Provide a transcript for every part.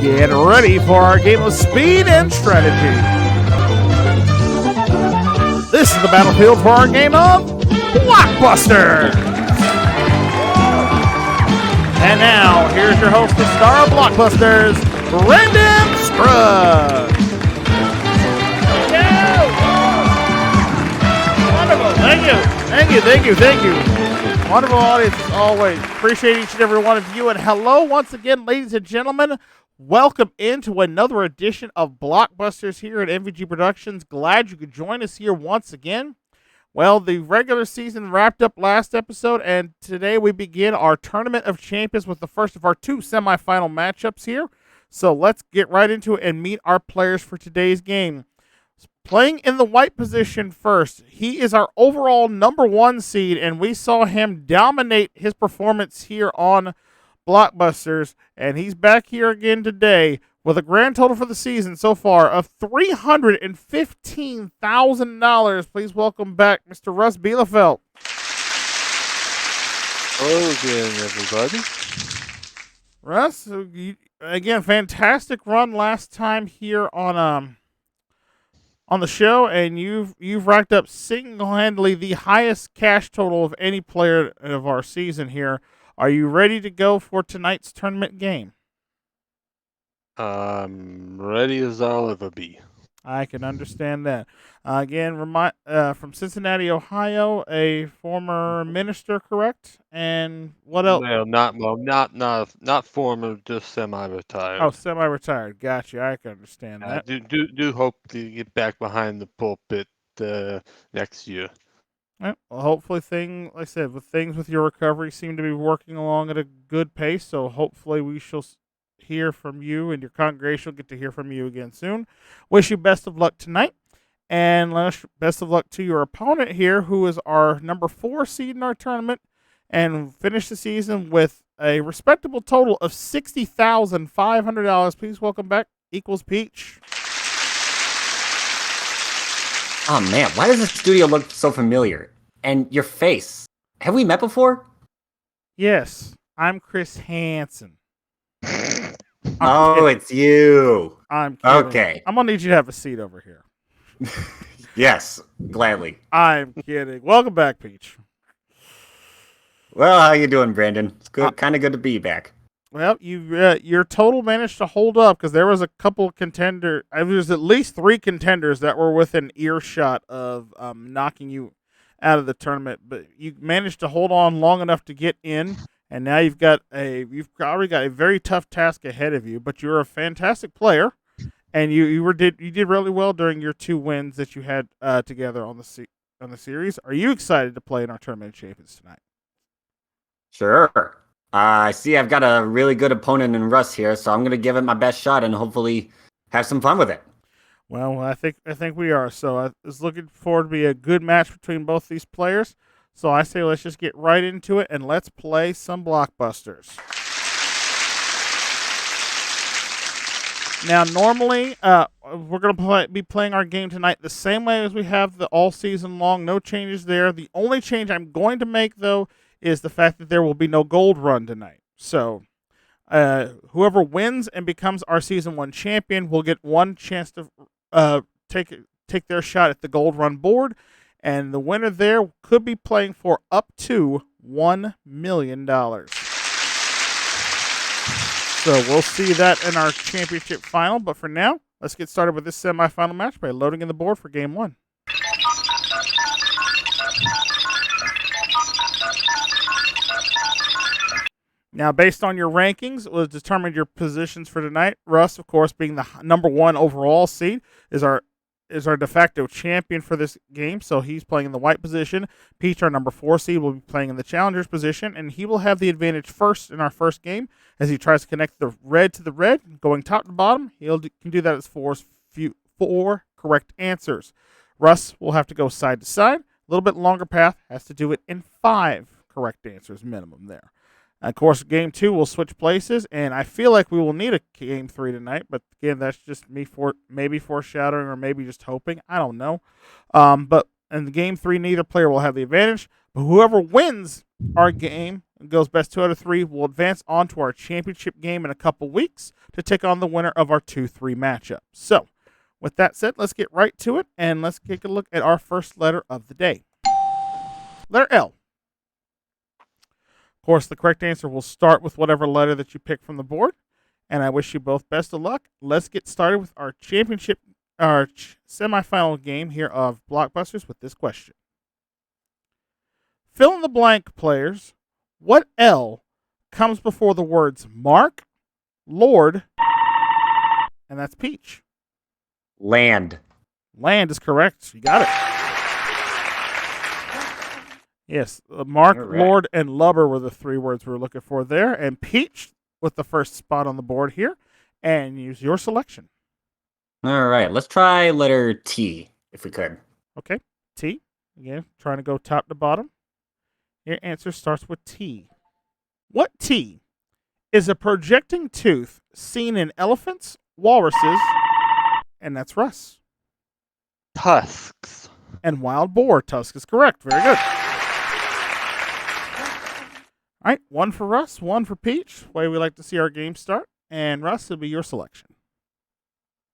Get ready for our game of speed and strategy. This is the battlefield for our game of Blockbusters. And now, here's your host, the star of Blockbusters, Brendan Scruggs. Wonderful. Thank you. Wonderful audience as always. Appreciate each and every one of you. And hello once again, ladies and gentlemen. Welcome into another edition of Blockbusters here at MVG Productions. Glad you could join us here once again. Well, the regular season wrapped up last episode, and today we begin our Tournament of Champions with the first of our two semifinal matchups here. So let's get right into it and meet our players for today's game. Playing in the white position first, he is our overall number 1 seed, and we saw him dominate his performance here on Blockbusters, and he's back here again today with a grand total for the season so far of $315,000. Please welcome back Mr. Russ Bielefeld. Hello again, everybody. Russ, again, fantastic run last time here on the show, and you've racked up single-handedly the highest cash total of any player of our season here. Are you ready to go for tonight's tournament game? I'm ready as I'll ever be. I can understand that. Again, from Cincinnati, Ohio, a former minister, correct? And what else? Well, not former, just semi-retired. Oh, semi-retired. Gotcha. I can understand that. Do hope to get back behind the pulpit next year. Well, hopefully like I said, with your recovery seem to be working along at a good pace, so hopefully we shall hear from you, and your congregation will get to hear from you again soon. Wish you best of luck tonight, and best of luck to your opponent here, who is our number 4 seed in our tournament, and finished the season with a respectable total of $60,500. Please welcome back Equals Peach. Oh man, why does the studio look so familiar? And your face. Have we met before? Yes, I'm Chris Hansen. It's you. I'm kidding. Okay. I'm going to need you to have a seat over here. Yes, gladly. I'm kidding. Welcome back, Peach. Well, how you doing, Brandon? It's good. Kind of good to be back. Well, your total managed to hold up because there was a couple contenders. There was at least 3 contenders that were within earshot of knocking you out of the tournament, but you managed to hold on long enough to get in, and now you've already got a very tough task ahead of you. But you're a fantastic player, and you did really well during your 2 wins that you had together on the series. Are you excited to play in our Tournament of Champions tonight? Sure. I see I've got a really good opponent in Russ here, so I'm going to give it my best shot and hopefully have some fun with it. Well, I think we are. So I was looking forward to be a good match between both these players. So I say let's just get right into it and let's play some Blockbusters. Now, normally, we're going to be playing our game tonight the same way as we have all season long. No changes there. The only change I'm going to make, though, is the fact that there will be no gold run tonight. So whoever wins and becomes our Season 1 champion will get one chance to take their shot at the gold run board, and the winner there could be playing for up to $1 million. So we'll see that in our championship final, but for now, let's get started with this semifinal match by loading in the board for Game 1. Now, based on your rankings, it was determined your positions for tonight. Russ, of course, being the number 1 overall seed, is our de facto champion for this game, so he's playing in the white position. Peach, our number 4 seed, will be playing in the challenger's position, and he will have the advantage first in our first game as he tries to connect the red to the red, going top to bottom. He can do that as 4 correct answers. Russ will have to go side to side. A little bit longer path, has to do it in 5 correct answers minimum there. Of course, Game 2 will switch places, and I feel like we will need a Game 3 tonight, but again, that's just me maybe foreshadowing or maybe just hoping. I don't know. But in the Game 3, neither player will have the advantage, but whoever wins our game goes best 2 out of 3 will advance on to our championship game in a couple weeks to take on the winner of our 2-3 matchup. So, with that said, let's get right to it and let's take a look at our first letter of the day. Letter L. Of course, the correct answer will start with whatever letter that you pick from the board. And I wish you both best of luck. Let's get started with our semifinal game here of Blockbusters with this question. Fill in the blank, players. What L comes before the words Mark, Lord, and that's Peach? Land. Land is correct. You got it. Yes, Mark, Correct. Lord, and Lubber were the 3 words we were looking for there. And Peach with the first spot on the board here. And use your selection. All right, let's try letter T, if we could. Okay, T. Again, trying to go top to bottom. Your answer starts with T. What T is a projecting tooth seen in elephants, walruses, and that's Russ. Tusks. And wild boar. Tusk is correct. Very good. All right, 1 for Russ, 1 for Peach. Way we like to see our game start. And Russ, it'll be your selection.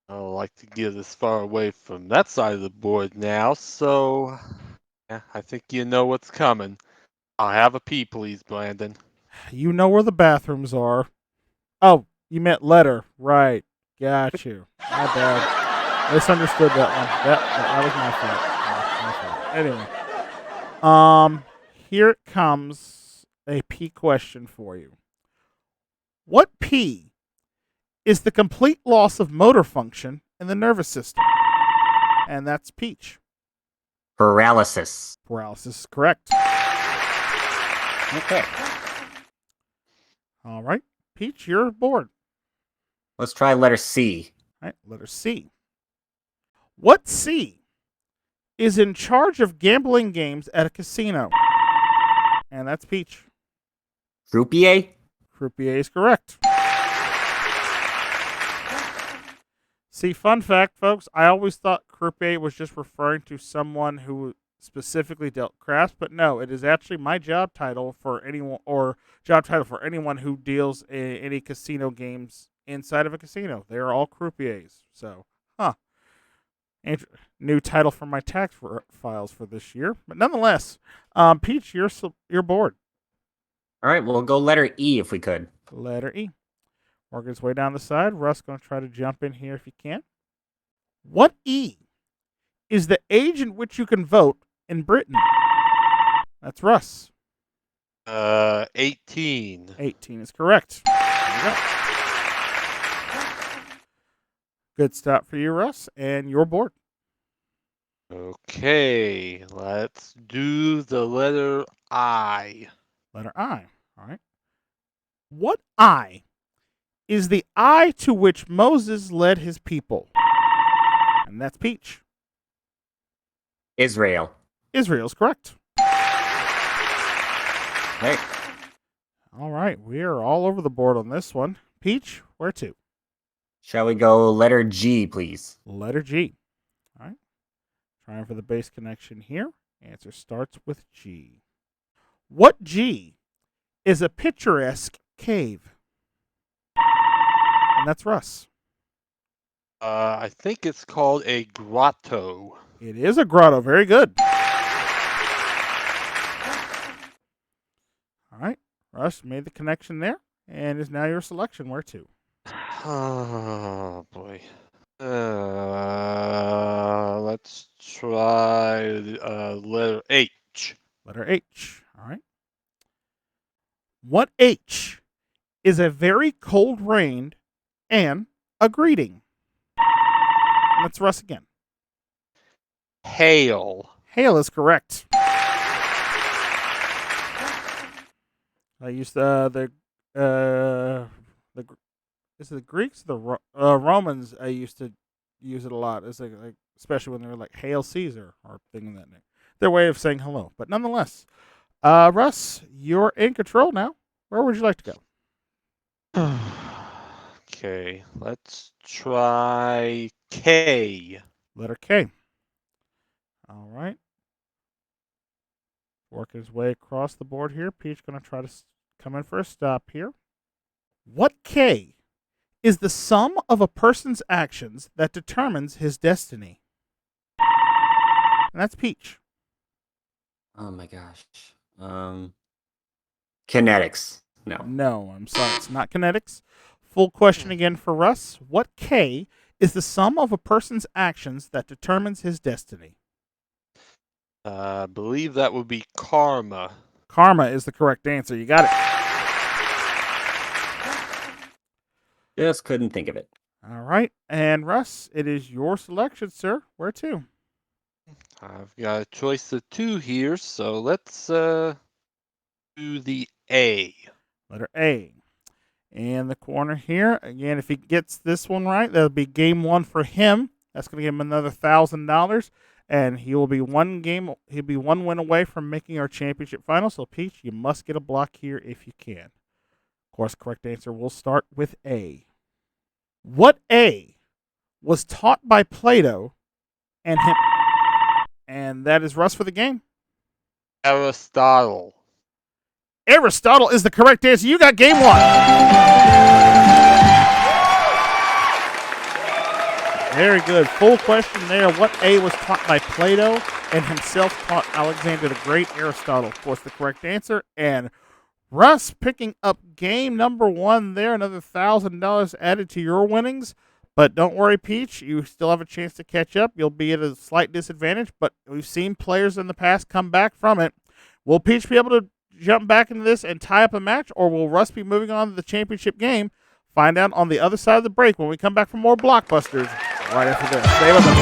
I don't like to get as far away from that side of the board now, so yeah, I think you know what's coming. I'll have a pee, please, Brandon. You know where the bathrooms are. Oh, you meant letter. Right. Got you. My bad. Misunderstood that one. That was my fault. Anyway. Here comes a P question for you. What P is the complete loss of motor function in the nervous system? And that's Peach. Paralysis. Paralysis is correct. Okay. All right. Peach, you're bored. Let's try letter C. All right, letter C. What C is in charge of gambling games at a casino? And that's Peach. Croupier. Croupier is correct. See, fun fact, folks, I always thought croupier was just referring to someone who specifically dealt craps, but no, it is actually my job title for anyone, or job title for anyone who deals in any casino games inside of a casino. They are all croupiers. So, new title for my tax files for this year. But nonetheless, Peach, you're bored. All right, we'll go letter E if we could. Letter E. Working his way down the side. Russ going to try to jump in here if he can. What E is the age in which you can vote in Britain? That's Russ. 18. 18 is correct. There you go. Good stop for you, Russ, and you're bored. Okay, let's do the letter I. Letter I. All right. What I is the eye to which Moses led his people? And that's Peach. Israel. Israel's correct. Hey. All right. We are all over the board on this one. Peach, where to? Shall we go letter G, please? Letter G. All right. Trying for the base connection here. Answer starts with G. What G is a picturesque cave? And that's Russ. I think it's called a grotto. It is a grotto. Very good. All right. Russ made the connection there and is now your selection. Where to? Oh, boy. Let's try letter H. Letter H. All right. What H is a very cold rain and a greeting? That's Russ again. Hail. Hail is correct. I used the is it the Greeks, the Romans. I used to use it a lot. It's like especially when they were like "Hail Caesar" or thing that name. Their way of saying hello. But nonetheless, Russ, you're in control now. Where would you like to go? Okay, let's try K. Letter K. All right. Working his way across the board here. Peach going to try to coming for a stop here. What K is the sum of a person's actions that determines his destiny? And that's Peach. Oh my gosh. Kinetics. No. No, I'm sorry. It's not kinetics. Full question again for Russ. What K is the sum of a person's actions that determines his destiny? I believe that would be karma. Karma is the correct answer. You got it. Just couldn't think of it. All right. And Russ, it is your selection, sir. Where to? I've got a choice of 2 here, so let's do the A. Letter A. In the corner here. Again, if he gets this one right, that'll be game 1 for him. That's going to give him another $1,000. And he'll be one win away from making our championship final. So, Peach, you must get a block here if you can. Of course, correct answer will start with A. What A was taught by Plato and him? And that is Russ for the game. Aristotle. Aristotle is the correct answer. You got game 1. Very good. Full question there. What A was taught by Plato and himself taught Alexander the Great? Aristotle, of course, the correct answer. And Russ picking up game number 1 there. Another $1,000 added to your winnings. But don't worry, Peach. You still have a chance to catch up. You'll be at a slight disadvantage, but we've seen players in the past come back from it. Will Peach be able to jump back into this and tie up a match, or will Russ be moving on to the championship game? Find out on the other side of the break when we come back for more Blockbusters right after this. Stay with us.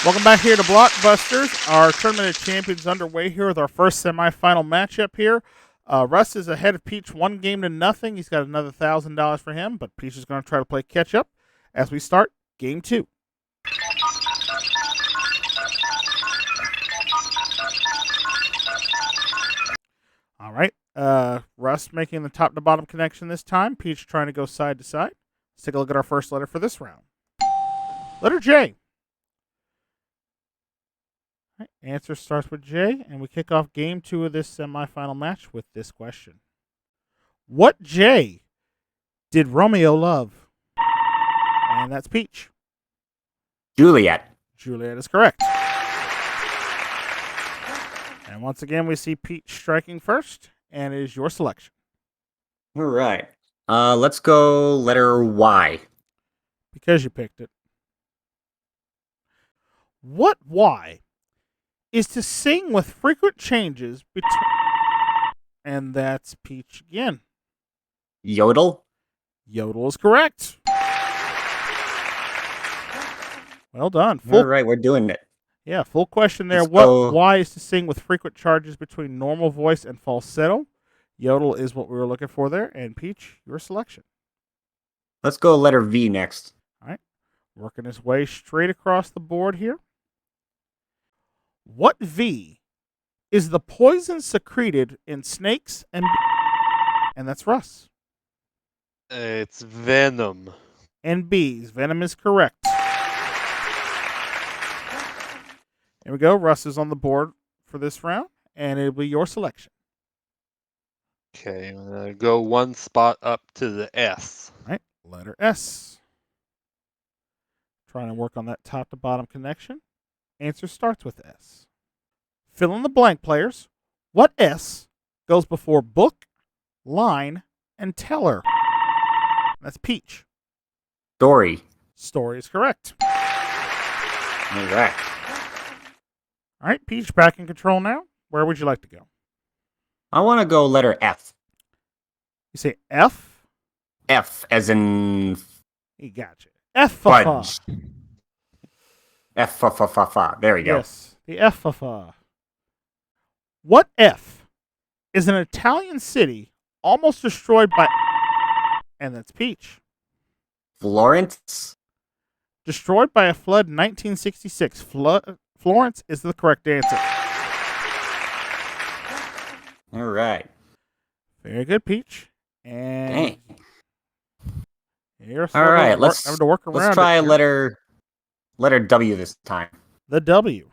Welcome back here to Blockbusters. Our Tournament of Champions underway here with our first semifinal matchup here. Russ is ahead of Peach 1-0. He's got another $1,000 for him, but Peach is going to try to play catch up as we start game 2. All right. Russ making the top to bottom connection this time. Peach trying to go side to side. Let's take a look at our first letter for this round. Letter J. Right, answer starts with J, and we kick off game 2 of this semifinal match with this question. What J did Romeo love? And that's Peach. Juliet. Juliet is correct. And once again, we see Peach striking first, and it is your selection. All right. Let's go letter Y. Because you picked it. What Y is to sing with frequent changes between... And that's Peach again. Yodel. Yodel is correct. Well done. All right, we're doing it. Yeah, full question there. Let's go. What Y is to sing with frequent charges between normal voice and falsetto? Yodel is what we were looking for there. And Peach, your selection. Let's go letter V next. All right. Working his way straight across the board here. What V is the poison secreted in snakes and... And that's Russ. It's venom. And bees. Venom is correct. Here we go. Russ is on the board for this round, and it'll be your selection. Okay, I'm going to go 1 spot up to the S. All right, letter S. Trying to work on that top to bottom connection. Answer starts with S. Fill in the blank, players. What S goes before book, line, and teller? That's Peach. Story. Story is correct. All right. All right, Peach back in control now. Where would you like to go? I want to go letter F. You say F? F as in He got you. F for fudge. F fa fa fa fa. There we go. Yes, the F for What F is an Italian city almost destroyed by... And that's Peach. Florence. Destroyed by a flood in 1966. Florence is the correct answer. All right. Very good, Peach. And Dang. you're All still right, having to work let's around try it here. letter W this time. The W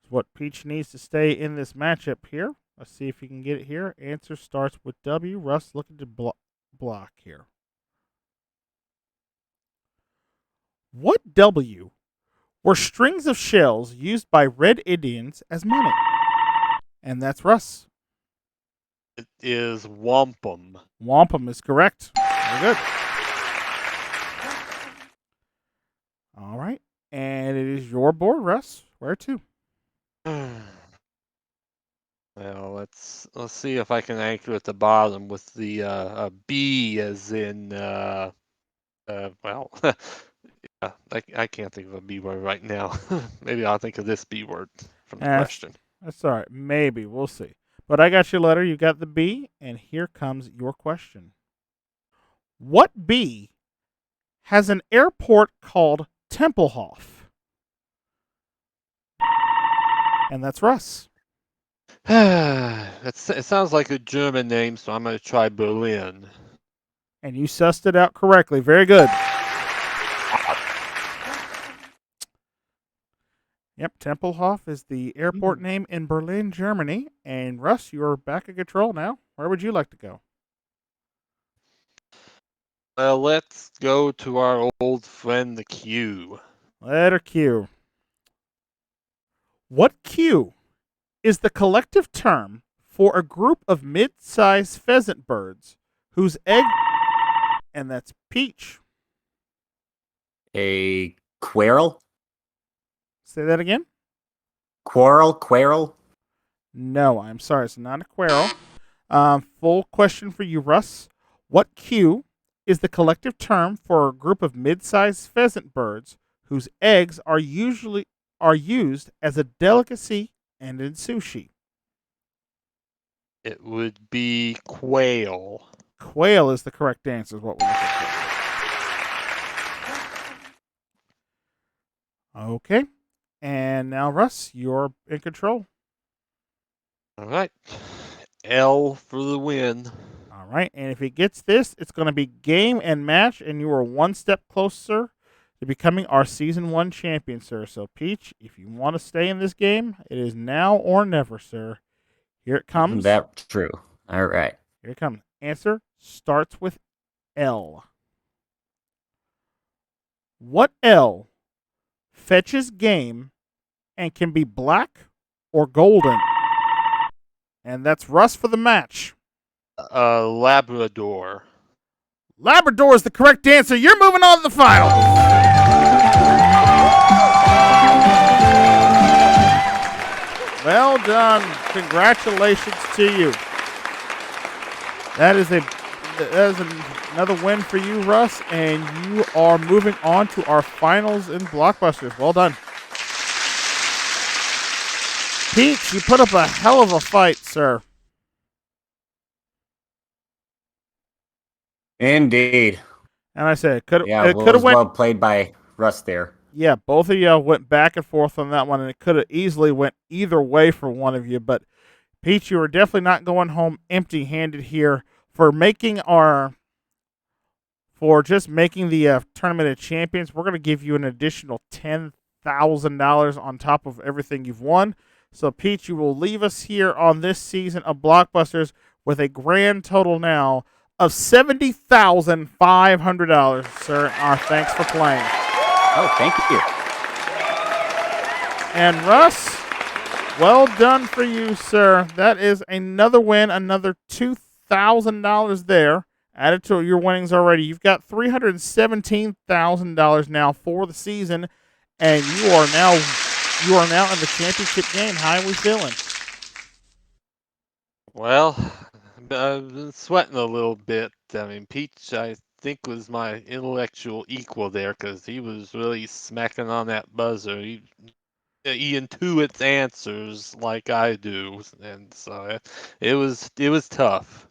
is what Peach needs to stay in this matchup here. Let's see if he can get it here. Answer starts with W. Russ looking to block here. What W were strings of shells used by Red Indians as money? And that's Russ. It is wampum. Wampum is correct. Very good. All right. And it is your board, Russ. Where to? Well, let's see if I can anchor at the bottom with the B as in well, yeah, I can't think of a B word right now. Maybe I'll think of this B word from the question. That's all right. Maybe. We'll see. But I got your letter. You got the B. And here comes your question. What B has an airport called Tempelhof? And that's Russ. It sounds like a German name, so I'm going to try Berlin. And you sussed it out correctly. Very good. Yep, Tempelhof is the airport name in Berlin, Germany. And Russ, you're back in control now. Where would you like to go? Well, let's go to our old friend, the Q. Letter Q. What Q is the collective term for a group of mid-sized pheasant birds whose egg... And that's Peach. A quail? Say that again? Quail? No, I'm sorry. It's not a quail. Full question for you, Russ. What Q is the collective term for a group of mid-sized pheasant birds whose eggs are used as a delicacy and in sushi? It would be quail. Quail is the correct answer, is what we're looking for. Okay. And now, Russ, you're in control. All right. L for the win. All right. And if he gets this, it's going to be game and match, and you are one step closer to becoming our Season 1 champion, sir. So, Peach, if you want to stay in this game, it is now or never, sir. Here it comes. That's true. All right. Here it comes. Answer starts with L. What L fetches game and can be black or golden? And that's Russ for the match. Labrador. Labrador is the correct answer. You're moving on to the final. Well done. Congratulations to you. That is another win for you, Russ, and you are moving on to our finals in Blockbusters. Well done. Pete, you put up a hell of a fight, sir. Indeed. And I said, it was well played by Russ there. Yeah, both of you went back and forth on that one, and it could have easily went either way for one of you. But Pete, you are definitely not going home empty-handed here for just making the Tournament of Champions. We're going to give you an additional $10,000 on top of everything you've won. So, Pete, you will leave us here on this season of Blockbusters with a grand total now of $70,500, sir. Our thanks for playing. Oh, thank you. And Russ, well done for you, sir. That is another win, another $2,000 there. Added to your winnings already. You've got $317,000 now for the season, and you are now in the championship game. How are we feeling? Well, I've been sweating a little bit. I mean, Peach, I think, was my intellectual equal there because he was really smacking on that buzzer. He intuits answers like I do, and so it was tough.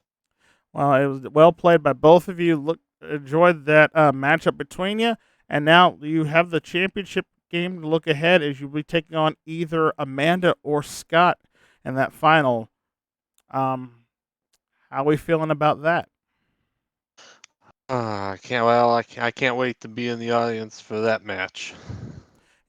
Well, it was well played by both of you. Enjoyed that matchup between you, and now you have the championship game to look ahead as you'll be taking on either Amanda or Scott in that final. How are we feeling about that? I can't wait to be in the audience for that match.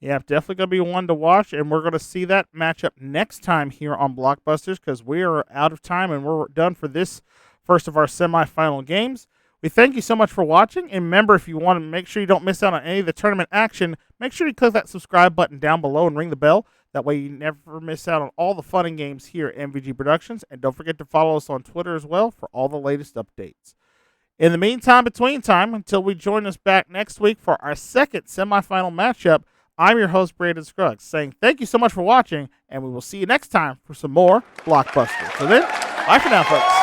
Yeah, definitely going to be one to watch, and we're going to see that matchup next time here on Blockbusters because we are out of time and we're done for this first of our semifinal games. We thank you so much for watching, and remember, if you want to make sure you don't miss out on any of the tournament action, make sure you click that subscribe button down below and ring the bell. That way you never miss out on all the fun and games here at MVG Productions, and don't forget to follow us on Twitter as well for all the latest updates. In the meantime, between time, until we join us back next week for our second semifinal matchup, I'm your host, Brandon Scruggs, saying thank you so much for watching, and we will see you next time for some more Blockbusters. So then, bye for now, folks.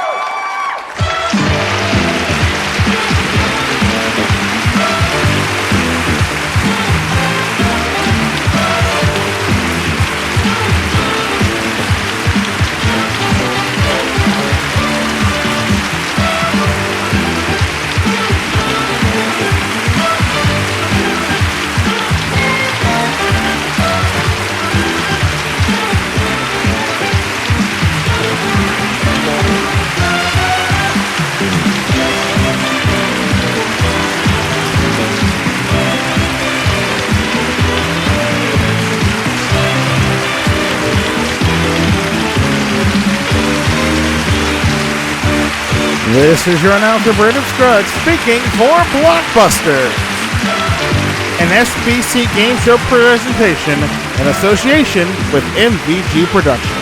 This is your announcer, Brandon Scruggs, speaking for Blockbusters, an SBC game show presentation in association with MVG Productions.